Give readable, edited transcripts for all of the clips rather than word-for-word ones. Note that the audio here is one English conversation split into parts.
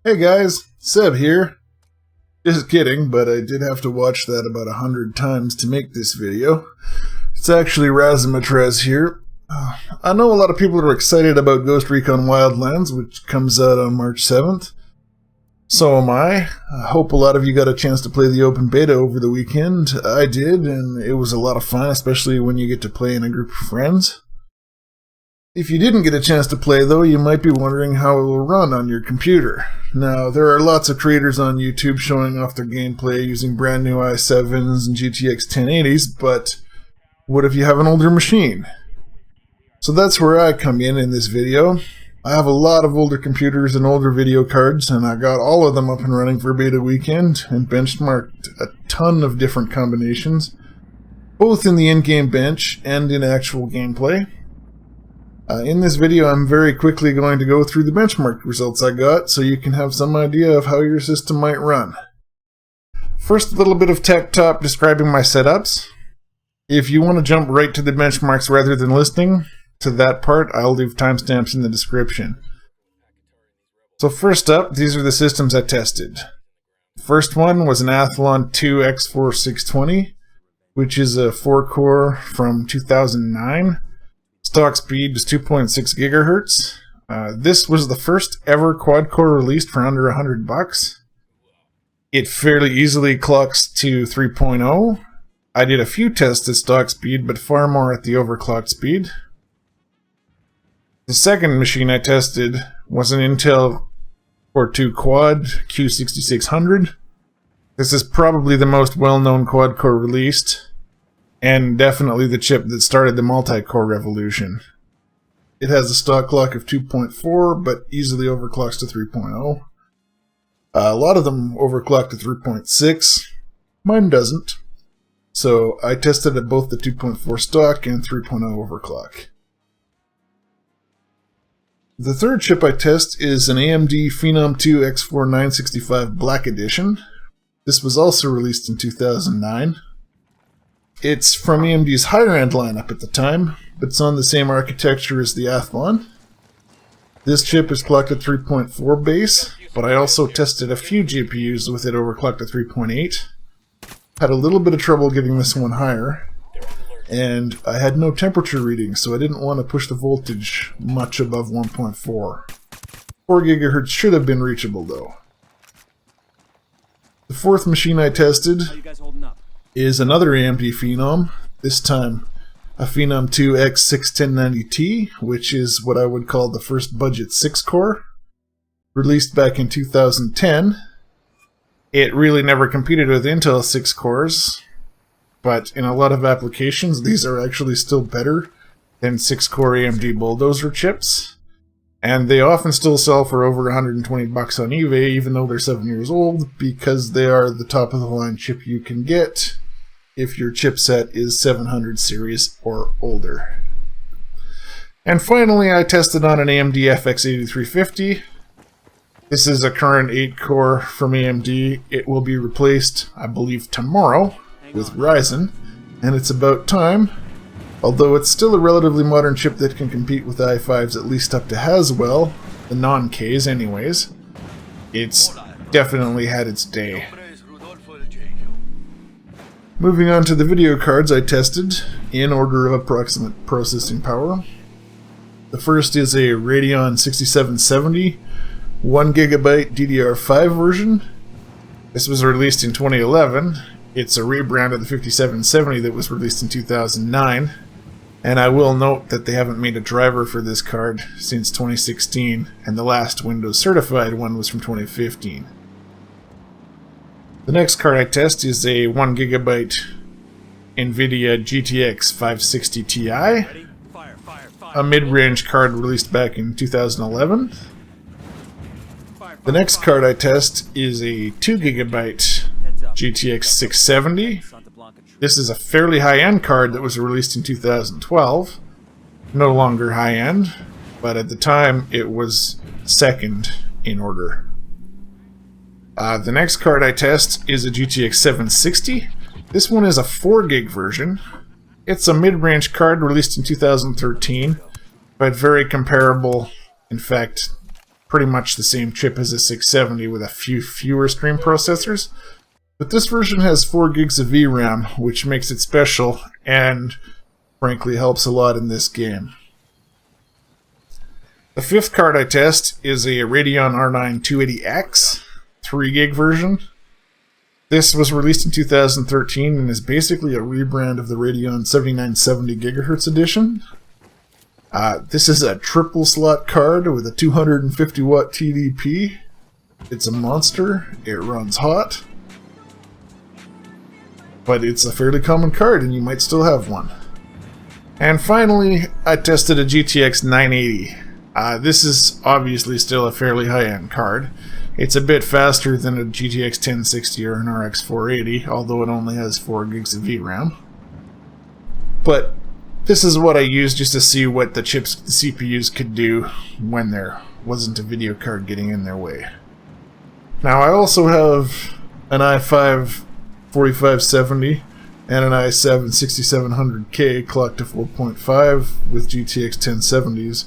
Hey guys, Seb here. Just kidding, but I did have to watch that about 100 times to make this video. It's actually Razamatraz here. I know a lot of people are excited about Ghost Recon Wildlands, which comes out on March 7th. So am I. I hope a lot of you got a chance to play the open beta over the weekend. I did, and it was a lot of fun, especially when you get to play in a group of friends. If you didn't get a chance to play, though, you might be wondering how it will run on your computer. Now, there are lots of creators on YouTube showing off their gameplay using brand new i7s and GTX 1080s, but what if you have an older machine? So that's where I come in this video. I have a lot of older computers and older video cards, and I got all of them up and running for beta weekend and benchmarked a ton of different combinations, both in the in-game bench and in actual gameplay. In this video, I'm very quickly going to go through the benchmark results I got so you can have some idea of how your system might run. First, a little bit of tech talk describing my setups. If you want to jump right to the benchmarks rather than listening to that part, I'll leave timestamps in the description. So first up, these are the systems I tested. First one was an Athlon II X4 620, which is a 4-core from 2009. Stock speed was 2.6 gigahertz. This was the first ever quad-core released for under $100. It fairly easily clocks to 3.0. I did a few tests at stock speed, but far more at the overclocked speed. The second machine I tested was an Intel Core 2 Quad Q6600. This is probably the most well-known quad-core released, and definitely the chip that started the multi-core revolution. It has a stock clock of 2.4, but easily overclocks to 3.0. A lot of them overclock to 3.6. Mine doesn't. So I tested at both the 2.4 stock and 3.0 overclock. The third chip I test is an AMD Phenom II X4 965 Black Edition. This was also released in 2009. It's from AMD's higher-end lineup at the time, but it's on the same architecture as the Athlon. This chip is clocked at 3.4 base, but I also tested a few GPUs with it overclocked to 3.8. Had a little bit of trouble getting this one higher, and I had no temperature reading, so I didn't want to push the voltage much above 1.4. 4 gigahertz should have been reachable, though. The fourth machine I tested is another AMD Phenom, this time a Phenom II X6 1090T, which is what I would call the first budget 6-core, released back in 2010. It really never competed with Intel 6 cores, but in a lot of applications these are actually still better than 6-core AMD Bulldozer chips, and they often still sell for over $120 on eBay even though they're 7 years old, because they are the top of the line chip you can get if your chipset is 700 series or older. And finally, I tested on an AMD FX 8350. This is a current 8-core from AMD. It will be replaced, I believe, tomorrow with Ryzen, and it's about time. Although it's still a relatively modern chip that can compete with i5s at least up to Haswell, the non-Ks anyways. It's definitely had its day. Moving on to the video cards I tested, in order of approximate processing power. The first is a Radeon 6770, 1GB DDR5 version. This was released in 2011. It's a rebrand of the 5770 that was released in 2009. And I will note that they haven't made a driver for this card since 2016, and the last Windows certified one was from 2015. The next card I test is a 1GB NVIDIA GTX 560 Ti, a mid-range card released back in 2011. The next card I test is a 2GB GTX 670. This is a fairly high-end card that was released in 2012. No longer high-end, but at the time it was second in order. The next card I test is a GTX 760. This one is a 4GB version. It's a mid-range card released in 2013, but very comparable, in fact, pretty much the same chip as a 670 with a few fewer stream processors. But this version has 4 gigs of VRAM, which makes it special and frankly helps a lot in this game. The fifth card I test is a Radeon R9 280X 3 gig version. This was released in 2013 and is basically a rebrand of the Radeon 7970 GHz edition. This is a triple slot card with a 250 watt TDP. It's a monster. It runs hot. But it's a fairly common card and you might still have one. And finally, I tested a GTX 980. This is obviously still a fairly high-end card. It's a bit faster than a GTX 1060 or an RX 480, although it only has 4 gigs of VRAM. But this is what I used just to see what the chips, the CPUs could do when there wasn't a video card getting in their way. Now I also have an i5 4570 and an i7 6700K clocked to 4.5 with GTX 1070s.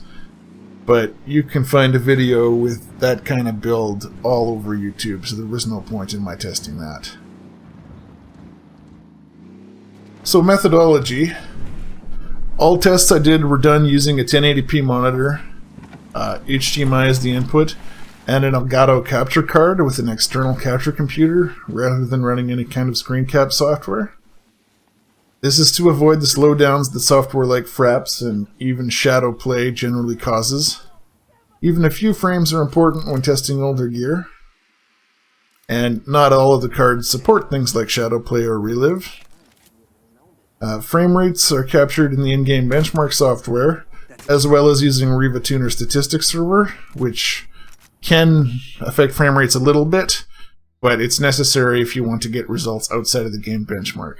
But you can find a video with that kind of build all over YouTube, so there was no point in my testing that. So methodology. All tests I did were done using a 1080p monitor, HDMI as the input, and an Elgato capture card with an external capture computer, rather than running any kind of screen cap software. This is to avoid the slowdowns that software like Fraps and even shadow play generally causes. Even a few frames are important when testing older gear. And not all of the cards support things like shadow play or relive. Frame rates are captured in the in-game benchmark software, as well as using Riva Tuner Statistics Server, which can affect frame rates a little bit, but it's necessary if you want to get results outside of the game benchmark.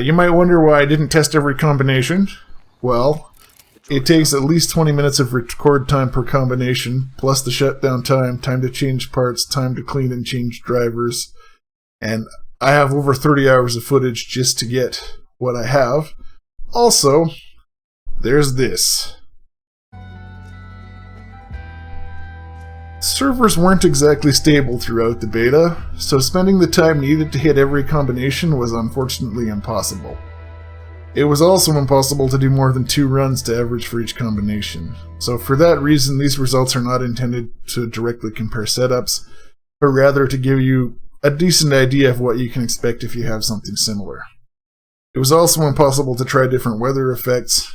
You might wonder why I didn't test every combination. Well, it takes at least 20 minutes of record time per combination, plus the shutdown time, time to change parts, time to clean and change drivers, and I have over 30 hours of footage just to get what I have. Also, there's this. Servers weren't exactly stable throughout the beta, so spending the time needed to hit every combination was unfortunately impossible. It was also impossible to do more than 2 runs to average for each combination, so for that reason these results are not intended to directly compare setups, but rather to give you a decent idea of what you can expect if you have something similar. It was also impossible to try different weather effects,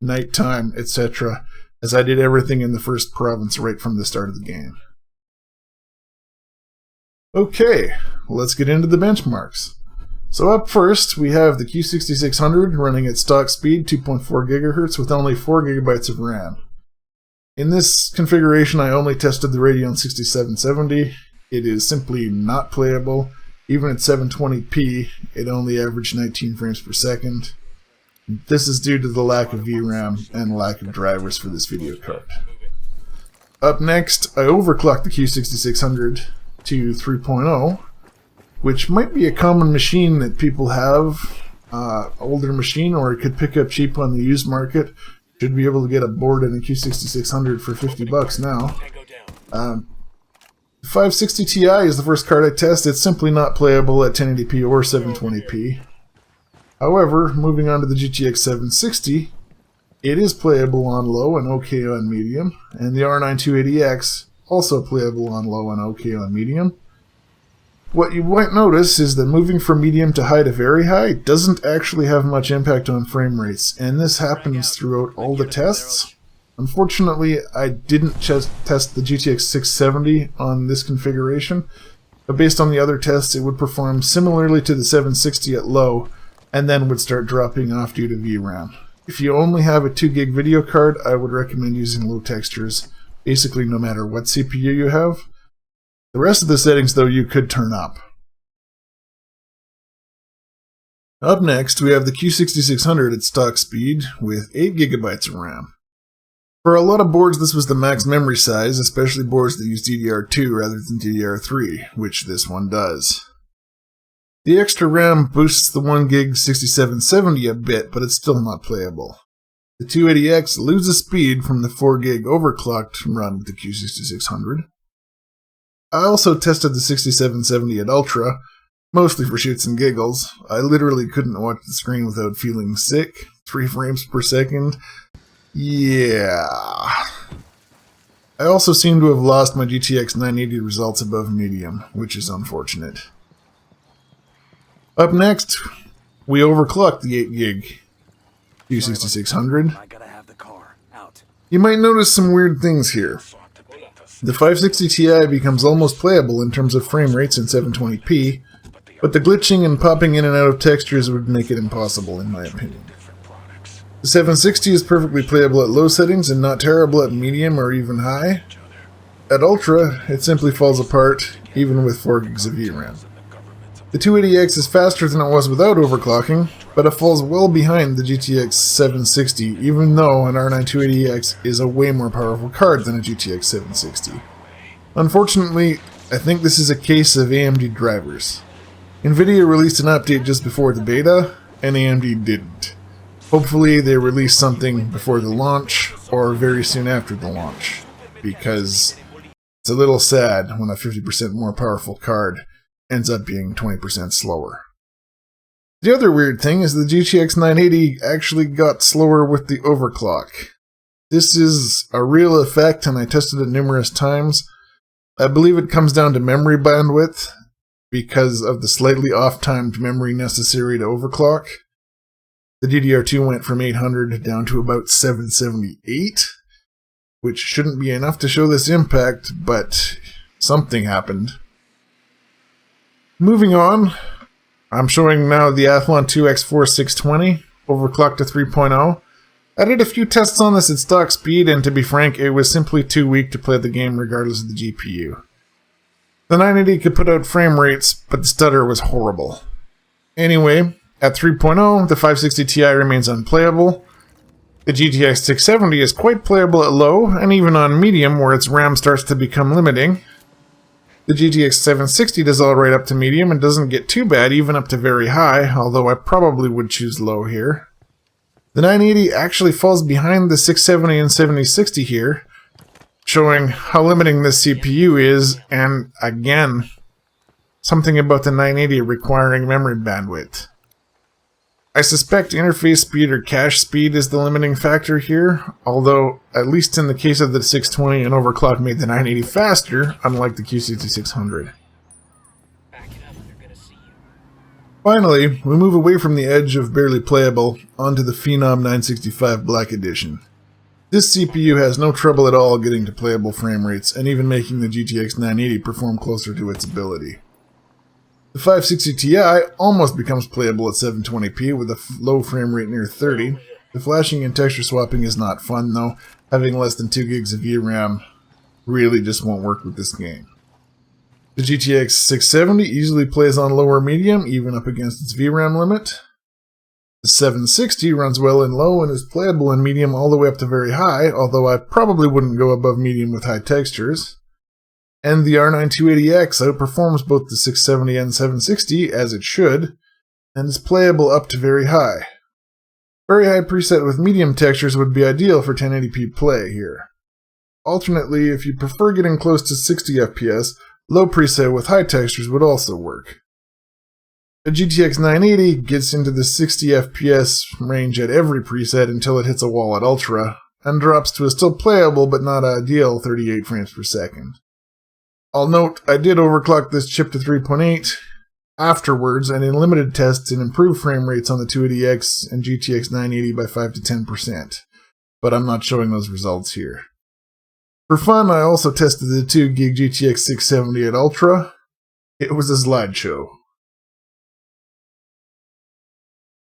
nighttime, etc., as I did everything in the first province right from the start of the game. Okay, let's get into the benchmarks. So up first, we have the Q6600 running at stock speed 2.4 GHz with only 4 GB of RAM. In this configuration, I only tested the Radeon 6770. It is simply not playable. Even at 720p, it only averaged 19 frames per second. This is due to the lack of VRAM and lack of drivers for this video card. Up next, I overclocked the Q6600 to 3.0, which might be a common machine that people have, older machine, or it could pick up cheap on the used market. Should be able to get a board in a Q6600 for $50 now. The 560 Ti is the first card I test. It's simply not playable at 1080p or 720p. However, moving on to the GTX 760, it is playable on low and okay on medium, and the R9 280X also playable on low and okay on medium. What you might notice is that moving from medium to high to very high doesn't actually have much impact on frame rates, and this happens throughout all the tests. Unfortunately, I didn't test the GTX 670 on this configuration, but based on the other tests, it would perform similarly to the 760 at low, and then would start dropping off due to VRAM. If you only have a 2 gig video card, I would recommend using low textures, basically no matter what CPU you have. The rest of the settings, though, you could turn up. Up next, we have the Q6600 at stock speed with 8 GB of RAM. For a lot of boards, this was the max memory size, especially boards that use DDR2 rather than DDR3, which this one does. The extra RAM boosts the 1 gig 6770 a bit, but it's still not playable. The 280X loses speed from the 4GB overclocked run with the Q6600. I also tested the 6770 at Ultra, mostly for shits and giggles. I literally couldn't watch the screen without feeling sick. 3 frames per second. Yeah. I also seem to have lost my GTX 980 results above medium, which is unfortunate. Up next, we overclocked the 8GB Q6600. You might notice some weird things here. The 560 Ti becomes almost playable in terms of frame rates in 720p, but the glitching and popping in and out of textures would make it impossible, in my opinion. The 760 is perfectly playable at low settings and not terrible at medium or even high. At Ultra, it simply falls apart, even with 4 GB of VRAM. The 280X is faster than it was without overclocking, but it falls well behind the GTX 760, even though an R9 280X is a way more powerful card than a GTX 760. Unfortunately, I think this is a case of AMD drivers. Nvidia released an update just before the beta, and AMD didn't. Hopefully they release something before the launch, or very soon after the launch, because it's a little sad when a 50% more powerful card ends up being 20% slower. The other weird thing is the GTX 980 actually got slower with the overclock. This is a real effect, and I tested it numerous times. I believe it comes down to memory bandwidth, because of the slightly off-timed memory necessary to overclock. The DDR2 went from 800 down to about 778, which shouldn't be enough to show this impact, but something happened. Moving on, I'm showing now the Athlon II X4 620, overclocked to 3.0. I did a few tests on this at stock speed, and to be frank, it was simply too weak to play the game regardless of the GPU. The 980 could put out frame rates, but the stutter was horrible. Anyway, at 3.0, the 560 Ti remains unplayable. The GTX 670 is quite playable at low, and even on medium, where its RAM starts to become limiting. The GTX 760 does alright up to medium and doesn't get too bad even up to very high, although I probably would choose low here. The 980 actually falls behind the 670 and 7060 here, showing how limiting this CPU is, and again, something about the 980 requiring memory bandwidth. I suspect interface speed or cache speed is the limiting factor here, although, at least in the case of the 620, an overclock made the 980 faster, unlike the Q6600. Finally, we move away from the edge of barely playable onto the Phenom 965 Black Edition. This CPU has no trouble at all getting to playable frame rates, and even making the GTX 980 perform closer to its ability. The 560 Ti almost becomes playable at 720p with a low frame rate near 30. The flashing and texture swapping is not fun though. Having less than 2 gigs of VRAM really just won't work with this game. The GTX 670 easily plays on lower medium, even up against its VRAM limit. The 760 runs well in low and is playable in medium all the way up to very high, although I probably wouldn't go above medium with high textures. And the R9 280X outperforms both the 670 and 760, as it should, and is playable up to very high. Very high preset with medium textures would be ideal for 1080p play here. Alternately, if you prefer getting close to 60 FPS, low preset with high textures would also work. The GTX 980 gets into the 60 FPS range at every preset until it hits a wall at Ultra, and drops to a still playable but not ideal 38 frames per second. I'll note, I did overclock this chip to 3.8 afterwards, and in limited tests it improved frame rates on the 280X and GTX 980 by 5 to 10%, but I'm not showing those results here. For fun, I also tested the 2GB GTX 670 at Ultra. It was a slideshow.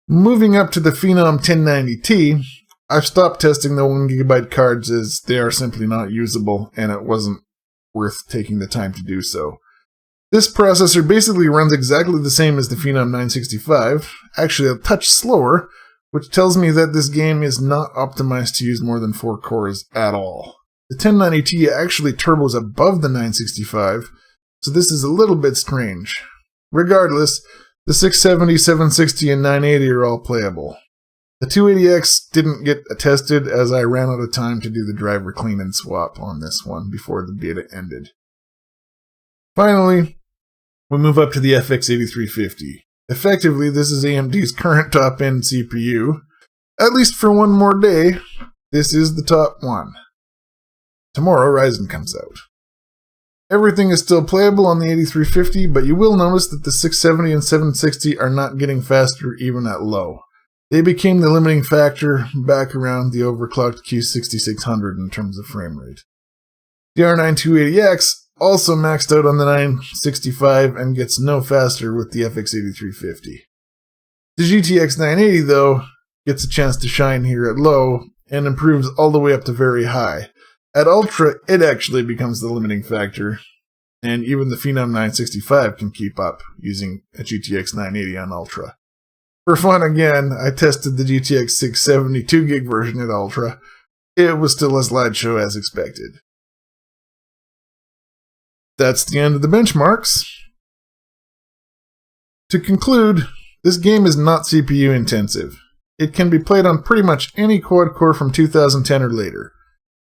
Moving up to the Phenom 1090T, I've stopped testing the 1GB cards as they are simply not usable, and it wasn't worth taking the time to do so. This processor basically runs exactly the same as the Phenom 965, actually a touch slower, which tells me that this game is not optimized to use more than 4 cores at all. The 1090T actually turbos above the 965, so this is a little bit strange. Regardless, the 670, 760, and 980 are all playable. The 280X didn't get tested as I ran out of time to do the driver clean and swap on this one before the beta ended. Finally, we move up to the FX 8350. Effectively, this is AMD's current top-end CPU. At least for one more day, this is the top one. Tomorrow, Ryzen comes out. Everything is still playable on the 8350, but you will notice that the 670 and 760 are not getting faster even at low. They became the limiting factor back around the overclocked Q6600 in terms of frame rate. The R9 280X also maxed out on the 965 and gets no faster with the FX 8350. The GTX 980, though, gets a chance to shine here at low and improves all the way up to very high. At Ultra, it actually becomes the limiting factor, and even the Phenom 965 can keep up using a GTX 980 on Ultra. For fun again, I tested the GTX 670 2GB version at Ultra. It was still a slideshow as expected. That's the end of the benchmarks. To conclude, this game is not CPU intensive. It can be played on pretty much any quad-core from 2010 or later.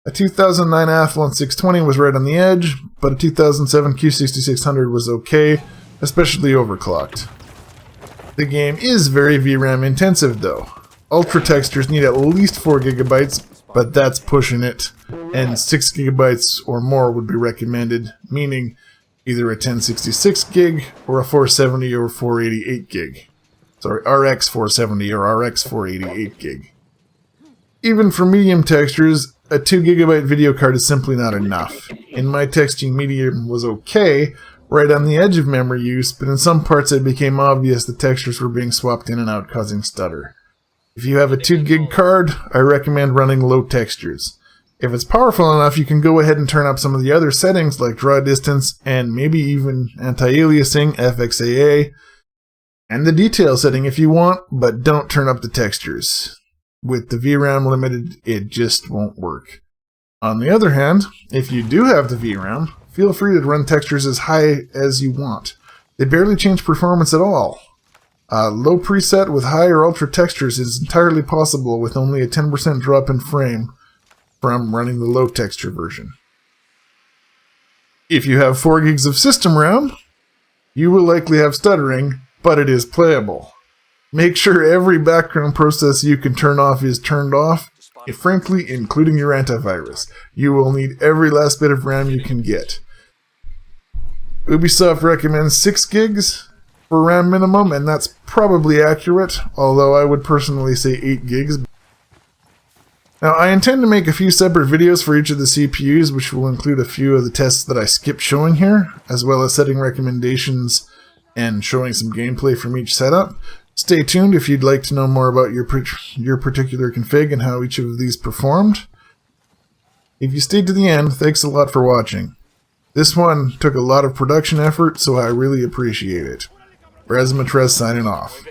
A 2009 Athlon 620 was right on the edge, but a 2007 Q6600 was okay, especially overclocked. The game is very VRAM intensive though. Ultra textures need at least 4GB, but that's pushing it, and 6GB or more would be recommended, meaning either a 1066 gig or a 470 or 488 gig. Sorry, RX 470 or RX 488 gig. Even for medium textures, a 2GB video card is simply not enough. In my texting, medium was okay, right on the edge of memory use, but in some parts it became obvious the textures were being swapped in and out, causing stutter. If you have a 2GB card, I recommend running low textures. If it's powerful enough, you can go ahead and turn up some of the other settings like draw distance and maybe even anti-aliasing, FXAA, and the detail setting if you want, but don't turn up the textures. With the VRAM limited, it just won't work. On the other hand, if you do have the VRAM, feel free to run textures as high as you want. They barely change performance at all. Low preset with high or ultra textures is entirely possible with only a 10% drop in frame from running the low texture version. If you have 4 gigs of system RAM, you will likely have stuttering, but it is playable. Make sure every background process you can turn off is turned off, frankly, including your antivirus. You will need every last bit of RAM you can get. Ubisoft recommends 6 gigs for RAM minimum, and that's probably accurate, although I would personally say 8 gigs. Now, I intend to make a few separate videos for each of the CPUs, which will include a few of the tests that I skipped showing here, as well as setting recommendations and showing some gameplay from each setup. Stay tuned if you'd like to know more about your particular config and how each of these performed. If you stayed to the end, thanks a lot for watching. This one took a lot of production effort, so I really appreciate it. Razzmatazz signing off.